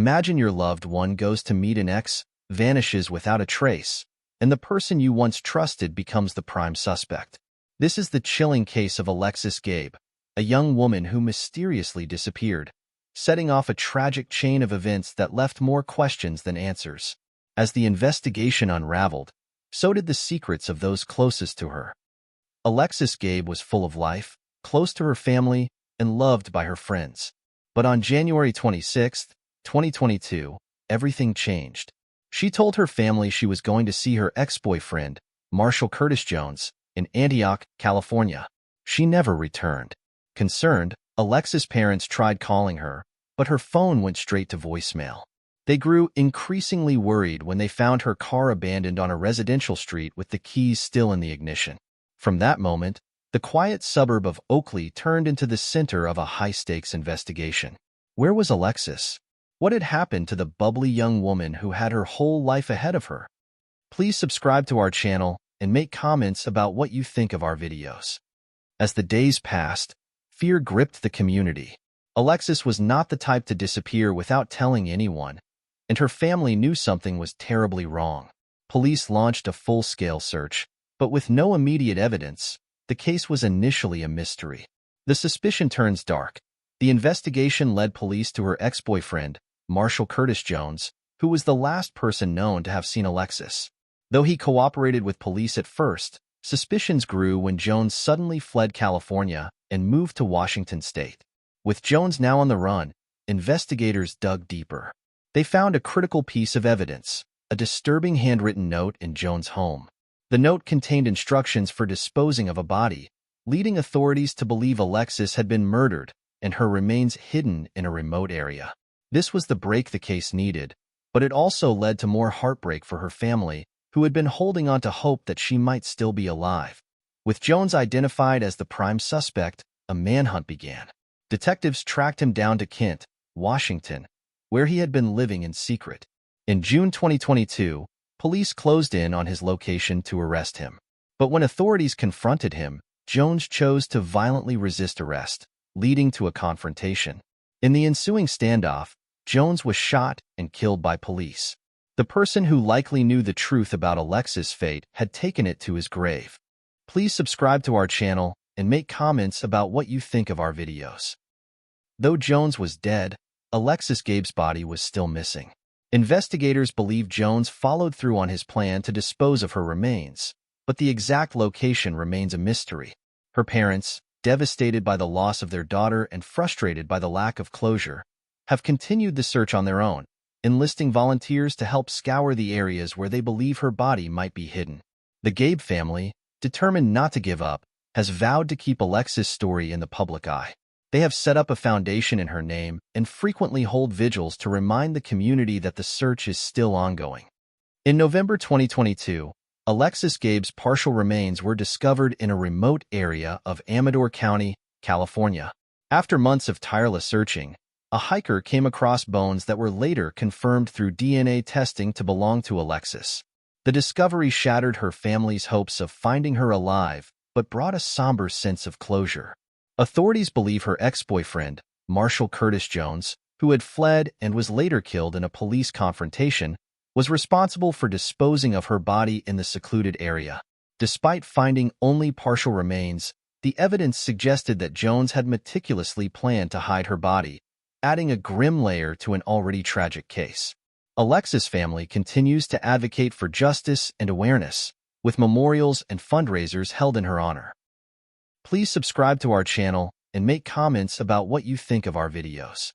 Imagine your loved one goes to meet an ex, vanishes without a trace, and the person you once trusted becomes the prime suspect. This is the chilling case of Alexis Gabe, a young woman who mysteriously disappeared, setting off a tragic chain of events that left more questions than answers. As the investigation unraveled, so did the secrets of those closest to her. Alexis Gabe was full of life, close to her family, and loved by her friends. But on January 26, 2022, everything changed. She told her family she was going to see her ex-boyfriend, Marshall Curtis Jones, in Antioch, California. She never returned. Concerned, Alexis' parents tried calling her, but her phone went straight to voicemail. They grew increasingly worried when they found her car abandoned on a residential street with the keys still in the ignition. From that moment, the quiet suburb of Oakley turned into the center of a high-stakes investigation. Where was Alexis? What had happened to the bubbly young woman who had her whole life ahead of her? Please subscribe to our channel and make comments about what you think of our videos. As the days passed, fear gripped the community. Alexis was not the type to disappear without telling anyone, and her family knew something was terribly wrong. Police launched a full-scale search, but with no immediate evidence, the case was initially a mystery. The suspicion turns dark. The investigation led police to her ex-boyfriend, Marshall Curtis Jones, who was the last person known to have seen Alexis. Though he cooperated with police at first, suspicions grew when Jones suddenly fled California and moved to Washington state. With Jones now on the run, investigators dug deeper. They found a critical piece of evidence, a disturbing handwritten note in Jones' home. The note contained instructions for disposing of a body, leading authorities to believe Alexis had been murdered and her remains hidden in a remote area. This was the break the case needed, but it also led to more heartbreak for her family, who had been holding on to hope that she might still be alive. With Jones identified as the prime suspect, a manhunt began. Detectives tracked him down to Kent, Washington, where he had been living in secret. In June 2022, police closed in on his location to arrest him. But when authorities confronted him, Jones chose to violently resist arrest, leading to a confrontation. In the ensuing standoff, Jones was shot and killed by police. The person who likely knew the truth about Alexis' fate had taken it to his grave. Please subscribe to our channel and make comments about what you think of our videos. Though Jones was dead, Alexis Gabe's body was still missing. Investigators believe Jones followed through on his plan to dispose of her remains, but the exact location remains a mystery. Her parents, devastated by the loss of their daughter and frustrated by the lack of closure, have continued the search on their own, enlisting volunteers to help scour the areas where they believe her body might be hidden. The Gabe family, determined not to give up, has vowed to keep Alexis' story in the public eye. They have set up a foundation in her name and frequently hold vigils to remind the community that the search is still ongoing. In November 2022, Alexis Gabe's partial remains were discovered in a remote area of Amador County, California. After months of tireless searching, a hiker came across bones that were later confirmed through DNA testing to belong to Alexis. The discovery shattered her family's hopes of finding her alive, but brought a somber sense of closure. Authorities believe her ex-boyfriend, Marshall Curtis Jones, who had fled and was later killed in a police confrontation, was responsible for disposing of her body in the secluded area. Despite finding only partial remains, the evidence suggested that Jones had meticulously planned to hide her body, adding a grim layer to an already tragic case. Alexis' family continues to advocate for justice and awareness, with memorials and fundraisers held in her honor. Please subscribe to our channel and make comments about what you think of our videos.